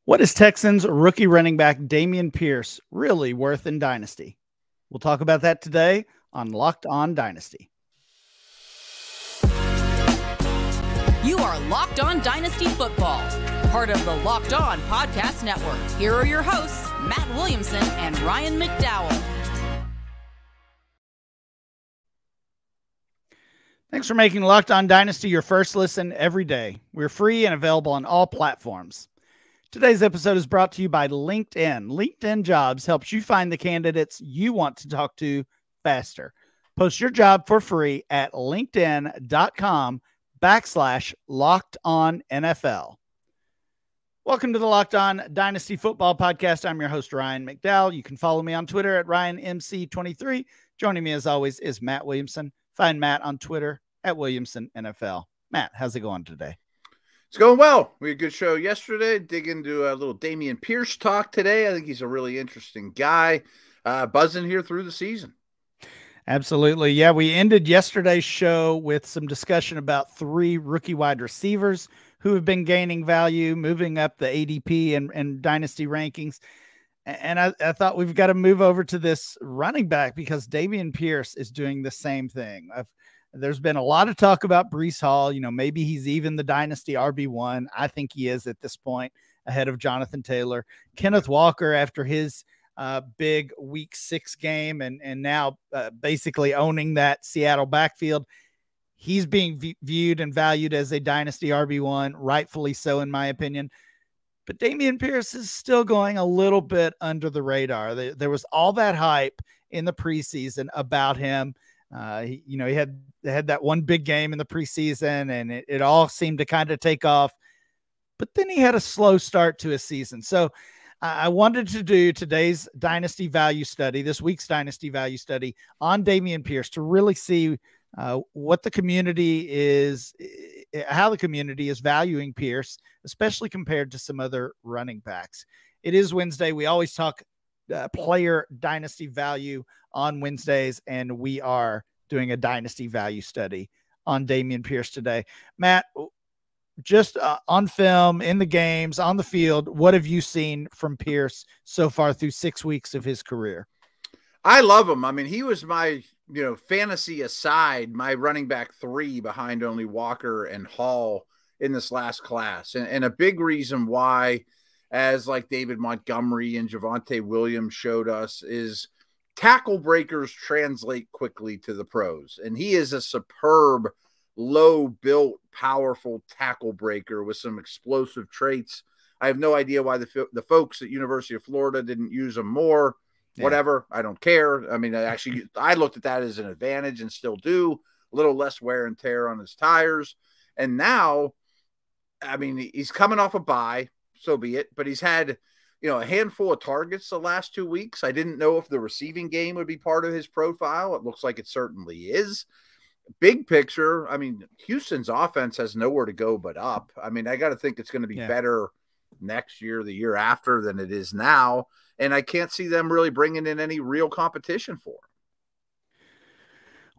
What is Texans rookie running back Damian Pierce really worth in Dynasty? We'll talk about that today on Locked On Dynasty. You are Locked On Dynasty Football, part of the Locked On Podcast Network. Here are your hosts, Matt Williamson and Ryan McDowell. Thanks for making Locked On Dynasty your first listen every day. We're free and available on all platforms. Today's episode is brought to you by LinkedIn. LinkedIn Jobs helps you find the candidates you want to talk to faster. Post your job for free at linkedin.com/LockedOnNFL. Welcome to the Locked On Dynasty Football Podcast. I'm your host, Ryan McDowell. You can follow me on Twitter at RyanMC23. Joining me as always is Matt Williamson. Find Matt on Twitter at WilliamsonNFL. Matt, how's it going today? It's going well. We had a good show yesterday. Dig into a little Damien Pierce talk today. I think he's a really interesting guy. Buzzing here through the season. Absolutely. Yeah, we ended yesterday's show with some discussion about 3 rookie wide receivers who have been gaining value, moving up the ADP and dynasty rankings. And I thought we've got to move over to this running back because Damien Pierce is doing the same thing. There's been a lot of talk about Breece Hall. Maybe he's even the dynasty RB1. I think he is at this point, ahead of Jonathan Taylor. Kenneth Walker, after his big week 6 game and now basically owning that Seattle backfield, he's being viewed and valued as a dynasty RB1, rightfully so in my opinion. But Damien Pierce is still going a little bit under the radar. There was all that hype in the preseason about him. He had that one big game in the preseason, and it all seemed to kind of take off. But then he had a slow start to his season. So I wanted to do today's dynasty value study, this week's dynasty value study on Damien Pierce to really see what the community is, how the community is valuing Pierce, especially compared to some other running backs. It is Wednesday. We always talk player dynasty value on Wednesdays, and we are doing a dynasty value study on Damien Pierce today. Matt, just on film, in the games, on the field, what have you seen from Pierce so far through 6 weeks of his career? I love him. I mean, he was my, fantasy aside, my running back 3 behind only Walker and Hall in this last class. And a big reason why, as like David Montgomery and Javonte Williams showed us, is tackle breakers translate quickly to the pros. And he is a superb, low-built, powerful tackle breaker with some explosive traits. I have no idea why the folks at University of Florida didn't use him more. Yeah. Whatever. I don't care. I mean, I looked at that as an advantage and still do. A little less wear and tear on his tires. And now, I mean, he's coming off a bye, so be it. But he's had, a handful of targets the last 2 weeks. I didn't know if the receiving game would be part of his profile. It looks like it certainly is. Big picture, I mean, Houston's offense has nowhere to go but up. I mean, I got to think it's going to be better next year, the year after, than it is now. And I can't see them really bringing in any real competition for him.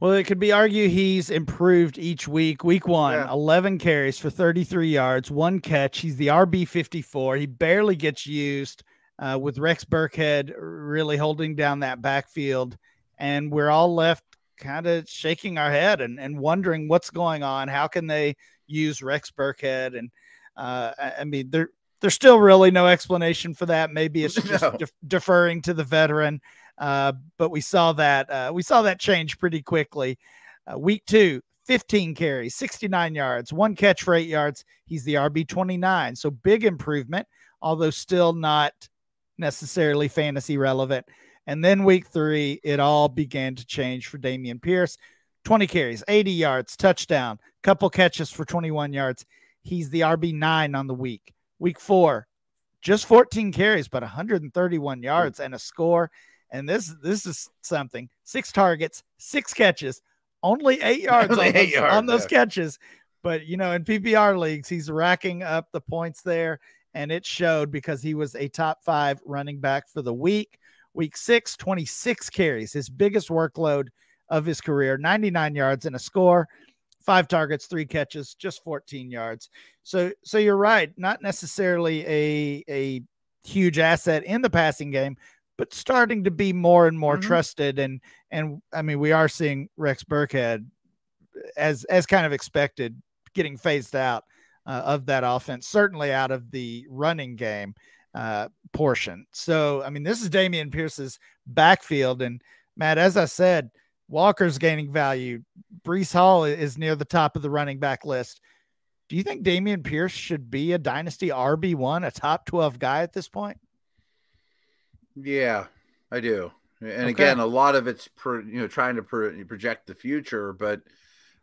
Well, it could be argued he's improved each week. Week 1, 11 carries for 33 yards, 1 catch. He's the RB54. He barely gets used with Rex Burkhead really holding down that backfield. And we're all left kind of shaking our head and wondering what's going on. How can they use Rex Burkhead? And I mean, there's still really no explanation for that. Maybe it's just deferring to the veteran. But we saw that change pretty quickly. Week 2, 15 carries, 69 yards, 1 catch for 8 yards. He's the RB29. So big improvement, although still not necessarily fantasy relevant. And then week 3, it all began to change for Damien Pierce. 20 carries, 80 yards, touchdown, couple catches for 21 yards. He's the RB9 on the week. Week 4, just 14 carries, but 131 yards and a score. And this is something. 6 targets, 6 catches, only 8 yards on those catches. But, in PPR leagues, he's racking up the points there. And it showed because he was a top 5 running back for the week. Week 6, 26 carries, his biggest workload of his career, 99 yards and a score. 5 targets, 3 catches, just 14 yards. So you're right. Not necessarily a huge asset in the passing game, but starting to be more and more trusted. And I mean, we are seeing Rex Burkhead as kind of expected, getting phased out of that offense, certainly out of the running game portion. So, I mean, this is Damian Pierce's backfield. And Matt, as I said, Walker's gaining value. Breece Hall is near the top of the running back list. Do you think Damien Pierce should be a dynasty RB1, a top 12 guy at this point? Yeah, I do. And again, a lot of it's trying to project the future, but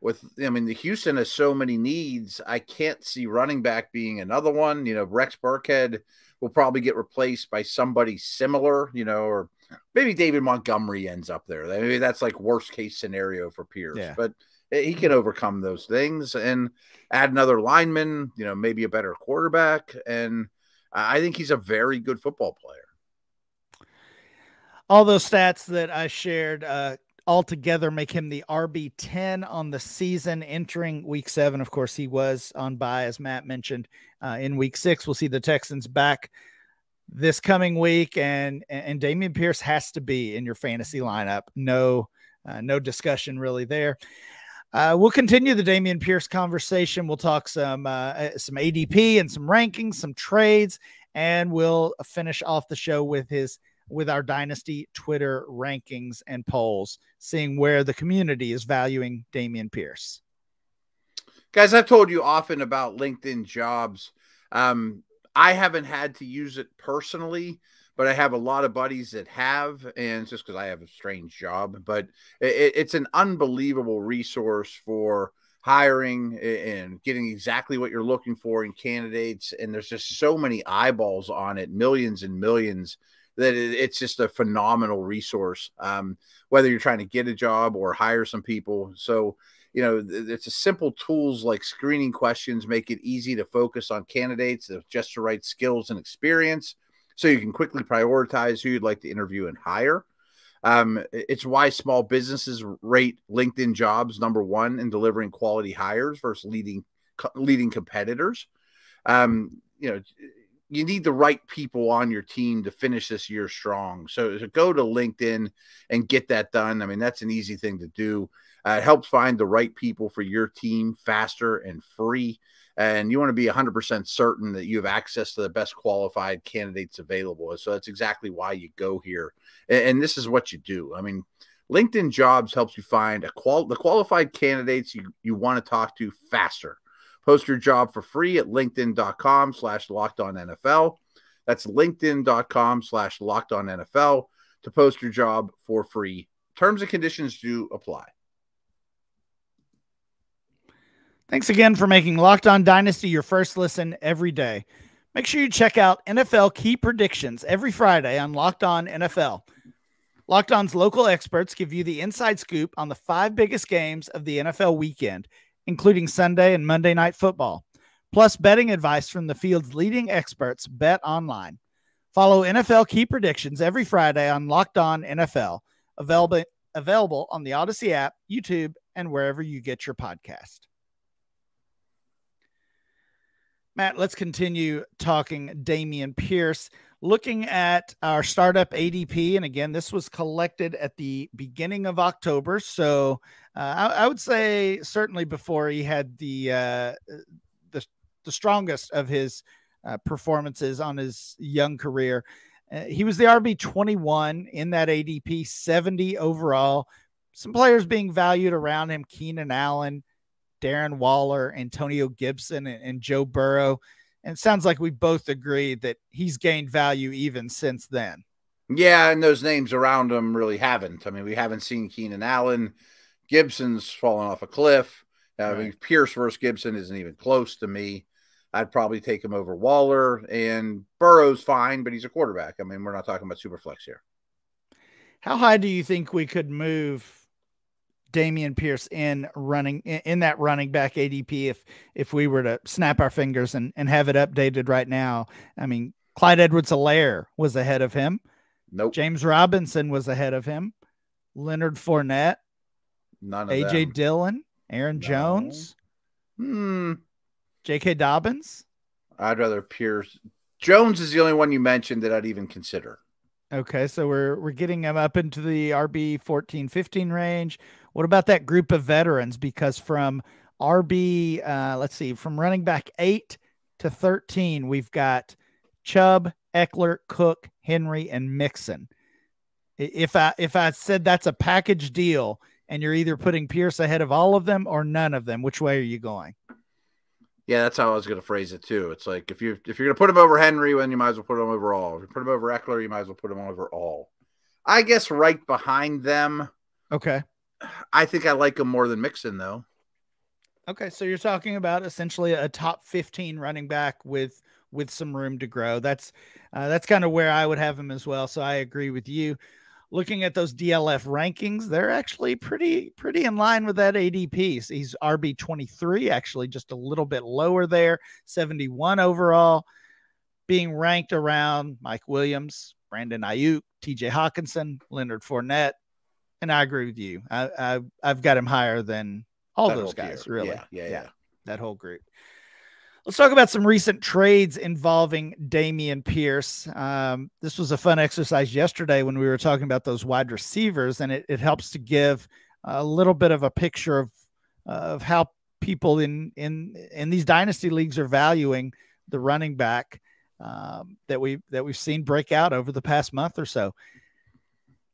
the Houston has so many needs. I can't see running back being another one. Rex Burkhead will probably get replaced by somebody similar, or maybe David Montgomery ends up there. Maybe that's like worst case scenario for Pierce, but he can overcome those things and add another lineman, maybe a better quarterback. And I think he's a very good football player. All those stats that I shared altogether make him the RB10 on the season entering week 7. Of course, he was on bye, as Matt mentioned, in week 6. We'll see the Texans back this coming week, and Damien Pierce has to be in your fantasy lineup. No discussion really there. We'll continue the Damien Pierce conversation. We'll talk some ADP and some rankings, some trades, and we'll finish off the show with our Dynasty Twitter rankings and polls, seeing where the community is valuing Damien Pierce. Guys, I've told you often about LinkedIn Jobs. I haven't had to use it personally, but I have a lot of buddies that have, and it's just because I have a strange job. But it's an unbelievable resource for hiring and getting exactly what you're looking for in candidates. And there's just so many eyeballs on it, millions and millions, that it's just a phenomenal resource, whether you're trying to get a job or hire some people. So, it's a simple tools like screening questions make it easy to focus on candidates with just the right skills and experience, so you can quickly prioritize who you'd like to interview and hire. It's why small businesses rate LinkedIn Jobs number 1 in delivering quality hires versus leading competitors. You need the right people on your team to finish this year strong. So to go to LinkedIn and get that done, I mean, that's an easy thing to do. It helps find the right people for your team faster and free. And you want to be 100% certain that you have access to the best qualified candidates available. So that's exactly why you go here. And this is what you do. I mean, LinkedIn Jobs helps you find the qualified candidates you want to talk to faster. Post your job for free at linkedin.com/lockedonnfl. That's linkedin.com/lockedonnfl to post your job for free. Terms and conditions do apply. Thanks again for making Locked On Dynasty your first listen every day. Make sure you check out NFL Key Predictions every Friday on Locked On NFL. Locked On's local experts give you the inside scoop on the 5 biggest games of the NFL weekend, including Sunday and Monday Night Football, plus betting advice from the field's leading experts, Bet Online. Follow NFL Key Predictions every Friday on Locked On NFL, available on the Odyssey app, YouTube, and wherever you get your podcast. Matt, let's continue talking Damien Pierce. Looking at our startup ADP, and again, this was collected at the beginning of October, so I would say certainly before he had the strongest of his performances on his young career. He was the RB21 in that ADP, 70 overall. Some players being valued around him: Keenan Allen, Darren Waller, Antonio Gibson, and Joe Burrow. And it sounds like we both agree that he's gained value even since then. Yeah, and those names around him really haven't. I mean, we haven't seen Keenan Allen. Gibson's fallen off a cliff. I mean, Pierce versus Gibson isn't even close to me. I'd probably take him over Waller. And Burrow's fine, but he's a quarterback. I mean, we're not talking about super flex here. How high do you think we could move Damien Pierce in that running back ADP if we were to snap our fingers and have it updated right now? I mean, Clyde Edwards-Helaire was ahead of him. Nope. James Robinson was ahead of him. Leonard Fournette. None of A.J. them. Dillon. Aaron Jones, J.K. Dobbins. I'd rather Pierce. Jones is the only one you mentioned that I'd even consider. Okay, so we're getting him up into the RB 14, 15 range. What about that group of veterans? Because from RB, let's see, from running back 8 to 13, we've got Chubb, Eckler, Cook, Henry, and Mixon. If I said that's a package deal and you're either putting Pierce ahead of all of them or none of them, which way are you going? Yeah, that's how I was going to phrase it too. It's like if you're going to put him over Henry, then you might as well put him over all. If you put him over Eckler, you might as well put him over all. I guess right behind them. Okay. I think I like him more than Mixon though. Okay, so you're talking about essentially a top 15 running back with some room to grow. That's kind of where I would have him as well. So I agree with you. Looking at those DLF rankings, they're actually pretty in line with that ADP. So he's RB 23, actually just a little bit lower there, 71 overall, being ranked around Mike Williams, Brandon Ayuk, TJ Hawkinson, Leonard Fournette, and I agree with you. I've got him higher than all That those whole guys, tier. really. Yeah. That whole group. Let's talk about some recent trades involving Damian Pierce. This was a fun exercise yesterday when we were talking about those wide receivers, and it helps to give a little bit of a picture of how people in these dynasty leagues are valuing the running back that we've seen break out over the past month or so.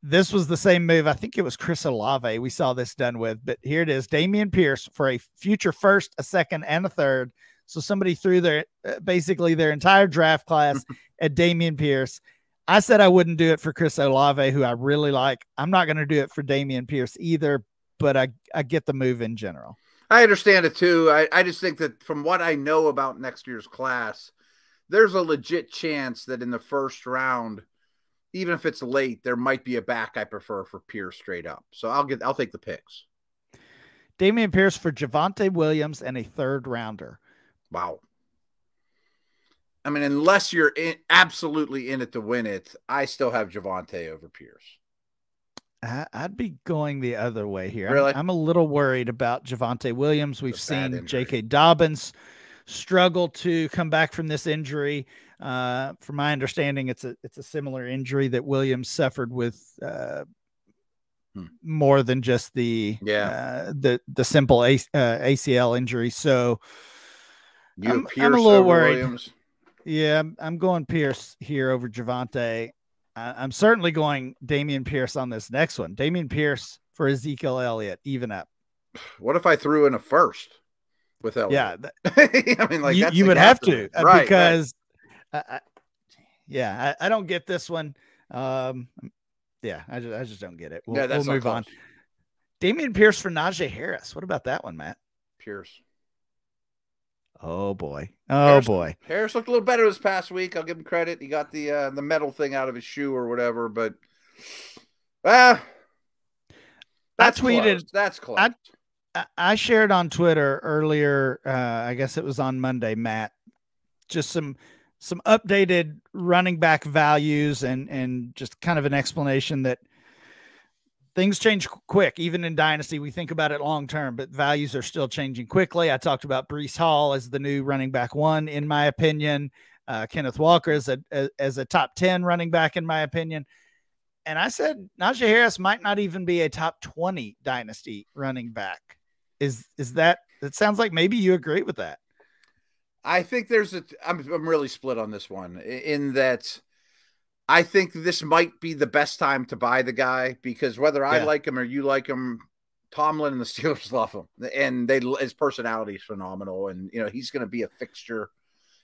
This was the same move. I think it was Chris Olave we saw this done with, but here it is. Damien Pierce for a future first, a second, and a third. So somebody threw basically their entire draft class at Damien Pierce. I said I wouldn't do it for Chris Olave, who I really like. I'm not going to do it for Damien Pierce either, but I get the move in general. I understand it too. I just think that from what I know about next year's class, there's a legit chance that in the first round, even if it's late, there might be a back I prefer for Pierce straight up. So I'll take the picks. Damien Pierce for Javonte Williams and a third rounder. Wow. I mean, unless you're absolutely in it to win it, I still have Javonte over Pierce. I'd be going the other way here. Really? I'm a little worried about Javonte Williams. We've seen J.K. Dobbins struggle to come back from this injury. From my understanding, it's a similar injury that Williams suffered with more than just the simple ACL injury. So I'm a little worried. Williams? Yeah, I'm going Pierce here over Javonte. I'm certainly going Damien Pierce on this next one. Damien Pierce for Ezekiel Elliott, even up. What if I threw in a first with Elliott? Yeah. I mean, like you would have to, right, because I don't get this one. Yeah, I just don't get it. We'll move on. Damien Pierce for Najee Harris. What about that one, Matt? Pierce. Oh boy. Harris looked a little better this past week. I'll give him credit. He got the metal thing out of his shoe or whatever, but that's tweeted. Close. That's close. I shared on Twitter earlier. I guess it was on Monday, Matt, just some updated running back values and just kind of an explanation that things change quick. Even in Dynasty, we think about it long-term, but values are still changing quickly. I talked about Breece Hall as the new running back 1, in my opinion. Kenneth Walker as a top 10 running back, in my opinion. And I said, Najee Harris might not even be a top 20 Dynasty running back. Is that, it sounds like maybe you agree with that. I think I'm really split on this one in that I think this might be the best time to buy the guy, because whether I like him or you like him, Tomlin and the Steelers love him, and his personality is phenomenal, and he's going to be a fixture.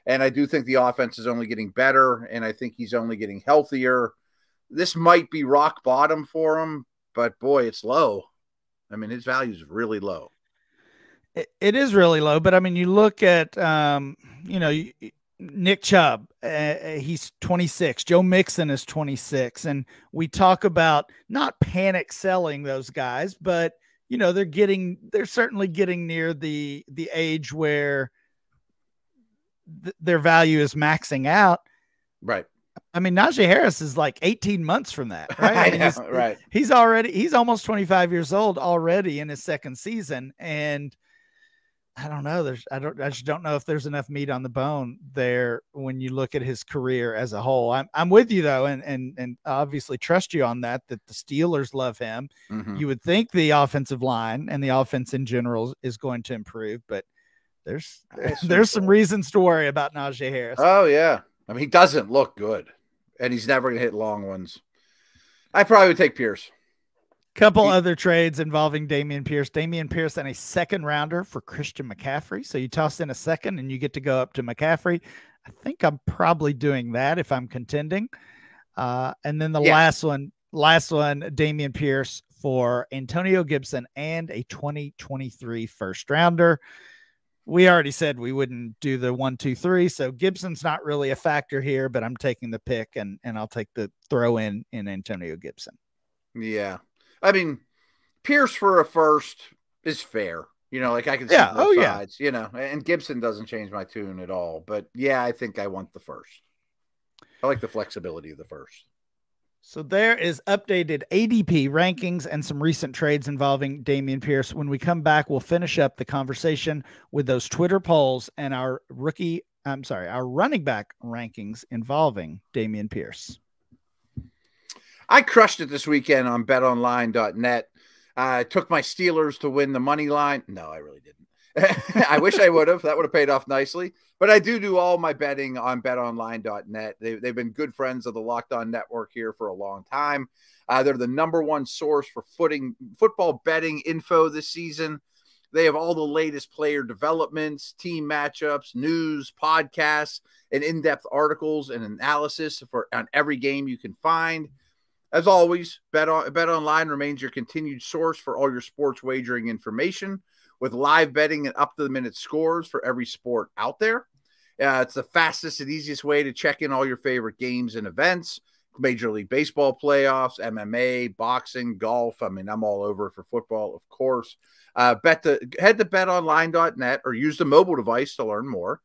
And I do think the offense is only getting better, and I think he's only getting healthier. This might be rock bottom for him, but boy, it's low. I mean, his value is really low. It is really low, but I mean, you look at Nick Chubb, he's 26. Joe Mixon is 26. And we talk about not panic selling those guys, but they're certainly getting near the age where their value is maxing out. Right. I mean, Najee Harris is like 18 months from that, right? I mean, right. He's almost 25 years old already in his second season. And I don't know. I just don't know if there's enough meat on the bone there when you look at his career as a whole. I'm with you though, and obviously trust you on that the Steelers love him. Mm-hmm. You would think the offensive line and the offense in general is going to improve, but there's some reasons to worry about Najee Harris. Oh yeah. I mean, he doesn't look good, and he's never going to hit long ones. I probably would take Pierce. Couple other trades involving Damien Pierce. Damien Pierce and a second rounder for Christian McCaffrey. So you toss in a second and you get to go up to McCaffrey. I think I'm probably doing that if I'm contending. And then the last one, Damien Pierce for Antonio Gibson and a 2023 first rounder. We already said we wouldn't do the 1, 2, 3. So Gibson's not really a factor here, but I'm taking the pick and I'll take the throw in Antonio Gibson. Yeah. I mean, Pierce for a first is fair. You know, like I can see both sides, you know, and Gibson doesn't change my tune at all. But yeah, I think I want the first. I like the flexibility of the first. So there is updated ADP rankings and some recent trades involving Damien Pierce. When we come back, we'll finish up the conversation with those Twitter polls and our running back rankings involving Damien Pierce. I crushed it this weekend on betonline.net. I took my Steelers to win the money line. No, I really didn't. I wish I would have. That would have paid off nicely. But I do all my betting on betonline.net. They've been good friends of the Locked On Network here for a long time. They're the number one source for football betting info this season. They have all the latest player developments, team matchups, news, podcasts, and in-depth articles and analysis on every game you can find. As always, BetOnline remains your continued source for all your sports wagering information with live betting and up-to-the-minute scores for every sport out there. It's the fastest and easiest way to check in all your favorite games and events, Major League Baseball playoffs, MMA, boxing, golf. I mean, I'm all over for football, of course. Head to betonline.net or use the mobile device to learn more.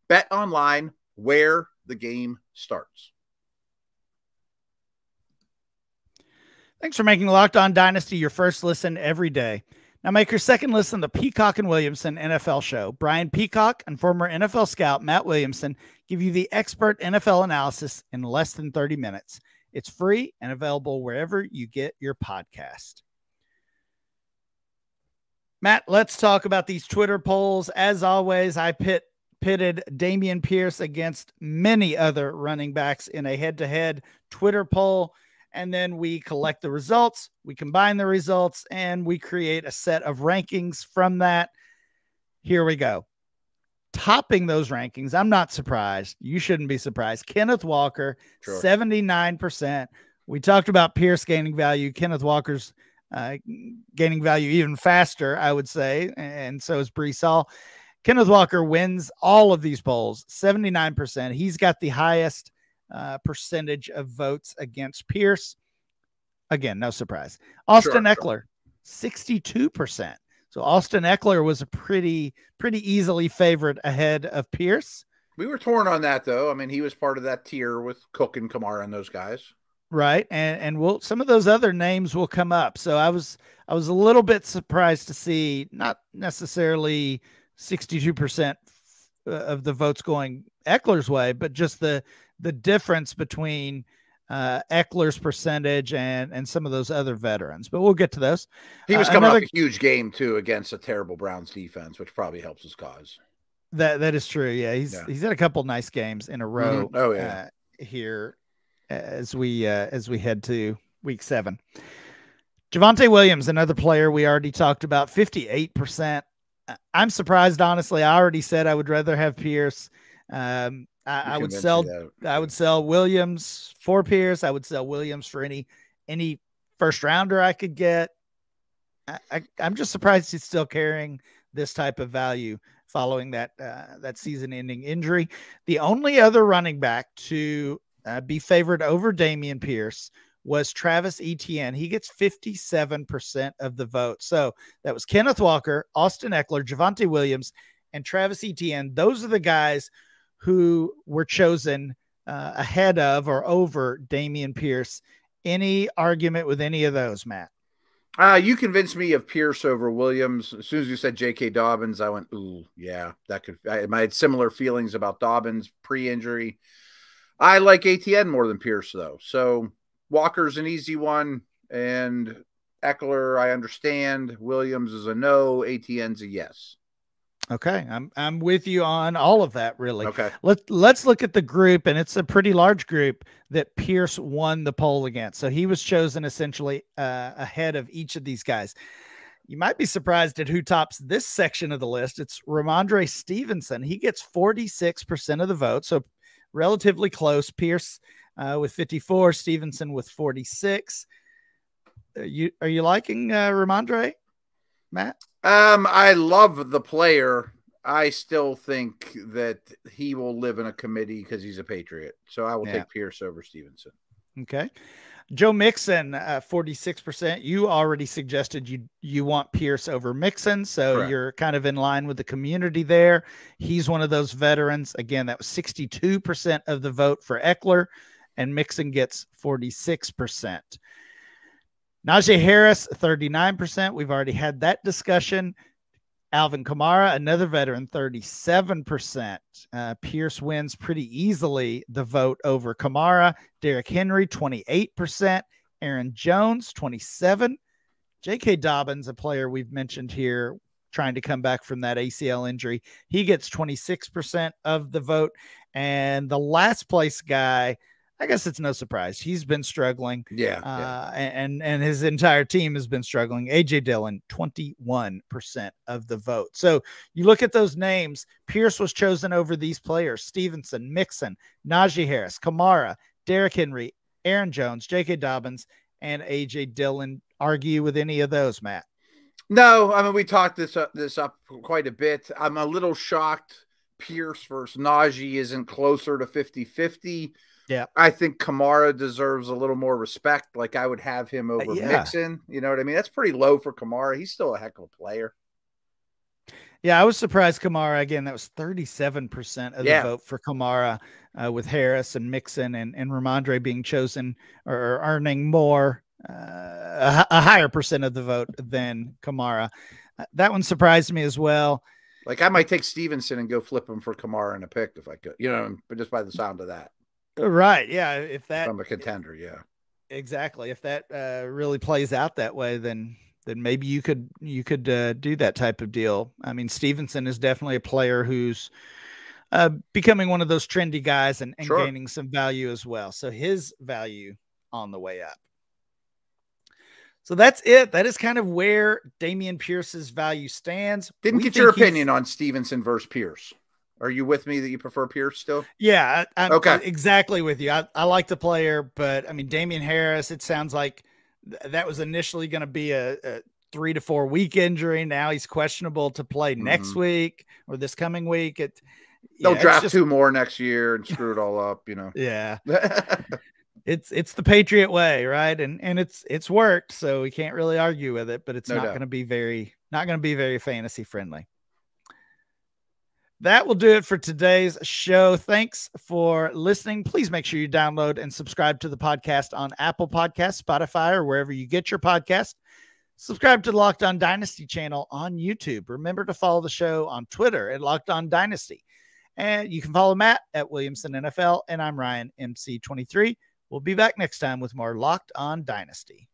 BetOnline, where the game starts. Thanks for making Locked On Dynasty your first listen every day. Now make your second listen the Peacock and Williamson NFL show. Brian Peacock and former NFL scout Matt Williamson give you the expert NFL analysis in less than 30 minutes. It's free and available wherever you get your podcast. Matt, let's talk about these Twitter polls. As always, I pitted Damien Pierce against many other running backs in a head-to-head Twitter poll. And then we collect the results, we combine the results, and we create a set of rankings from that. Here we go. Topping those rankings, I'm not surprised. You shouldn't be surprised. Kenneth Walker, sure. 79%. We talked about Pierce gaining value. Kenneth Walker's gaining value even faster, I would say, and so is Breece Hall. Kenneth Walker wins all of these polls, 79%. He's got the highest percentage of votes against Pierce. Again, no surprise. Austin Eckler, 62%. So Austin Eckler was a pretty easily favored ahead of Pierce. We were torn on that though. I mean, he was part of that tier with Cook and Kamara and those guys. Right. And some of those other names will come up. So I was a little bit surprised to see not necessarily 62% of the votes going Eckler's way, but just the difference between Eckler's percentage and some of those other veterans. But we'll get to those. He was coming off a huge game too against a terrible Browns defense, which probably helps his cause. That is true. Yeah, he's had a couple nice games in a row. Mm-hmm. Oh yeah. Here as we head to week 7. Javonte Williams, another player we already talked about, 58%. I'm surprised, honestly. I already said I would rather have Pierce. I would sell Williams for Pierce. I would sell Williams for any first rounder I could get. I'm just surprised he's still carrying this type of value following that season-ending injury. The only other running back to be favored over Damien Pierce was Travis Etienne. He gets 57% of the vote. So that was Kenneth Walker, Austin Eckler, Javonte Williams, and Travis Etienne. Those are the guys who were chosen ahead of or over Damian Pierce. Any argument with any of those, Matt? You convinced me of Pierce over Williams. As soon as you said J.K. Dobbins, I went, ooh, yeah, that could. I had similar feelings about Dobbins pre-injury. I like ATN more than Pierce, though. So Walker's an easy one, and Eckler, I understand. Williams is a no. ATN's a yes. Okay, I'm with you on all of that, really. Okay. Let's look at the group, and it's a pretty large group that Pierce won the poll against. So he was chosen essentially ahead of each of these guys. You might be surprised at who tops this section of the list. It's Ramondre Stevenson. He gets 46% of the vote, so relatively close. Pierce with 54, Stevenson with 46. Are you liking Ramondre, Matt? I love the player. I still think that he will live in a committee because he's a Patriot. So I will take Pierce over Stevenson. Okay. Joe Mixon, 46%. You already suggested you want Pierce over Mixon. So correct. You're kind of in line with the community there. He's one of those veterans. Again, that was 62% of the vote for Eckler, and Mixon gets 46%. Najee Harris, 39%. We've already had that discussion. Alvin Kamara, another veteran, 37%. Pierce wins pretty easily the vote over Kamara. Derrick Henry, 28%. Aaron Jones, 27%. J.K. Dobbins, a player we've mentioned here, trying to come back from that ACL injury. He gets 26% of the vote. And the last place guy, I guess it's no surprise. He's been struggling. And his entire team has been struggling. A.J. Dillon, 21% of the vote. So you look at those names. Pierce was chosen over these players: Stevenson, Mixon, Najee Harris, Kamara, Derrick Henry, Aaron Jones, J.K. Dobbins, and A.J. Dillon. Argue with any of those, Matt? No, I mean, we talked this up quite a bit. I'm a little shocked Pierce versus Najee isn't closer to 50-50. Yeah, I think Kamara deserves a little more respect. Like, I would have him over Mixon. You know what I mean? That's pretty low for Kamara. He's still a heck of a player. Yeah, I was surprised Kamara, again, that was 37% of the vote for Kamara, with Harris and Mixon and Ramondre being chosen or earning more, a higher percent of the vote than Kamara. That one surprised me as well. Like, I might take Stevenson and go flip him for Kamara in a pick if I could, but just by the sound of that. Right. Yeah. If that from a contender. Yeah, exactly. If that really plays out that way, then maybe you could do that type of deal. I mean, Stevenson is definitely a player who's becoming one of those trendy guys and sure, gaining some value as well. So his value on the way up. So that's it. That is kind of where Damien Pierce's value stands. Didn't get your opinion on Stevenson versus Pierce. Are you with me that you prefer Pierce still? Yeah, I'm okay. Exactly with you. I like the player, but I mean, Damian Harris, it sounds like that was initially going to be a 3 to 4 week injury. Now he's questionable to play next week or this coming week. They'll draft 2 more next year and screw it all up, Yeah. It's the Patriot way, right? And it's worked, so we can't really argue with it, but it's not going to be very fantasy friendly. That will do it for today's show. Thanks for listening. Please make sure you download and subscribe to the podcast on Apple Podcasts, Spotify, or wherever you get your podcast. Subscribe to the Locked On Dynasty channel on YouTube. Remember to follow the show on Twitter at Locked On Dynasty. And you can follow Matt at Williamson NFL, and I'm Ryan MC23. We'll be back next time with more Locked On Dynasty.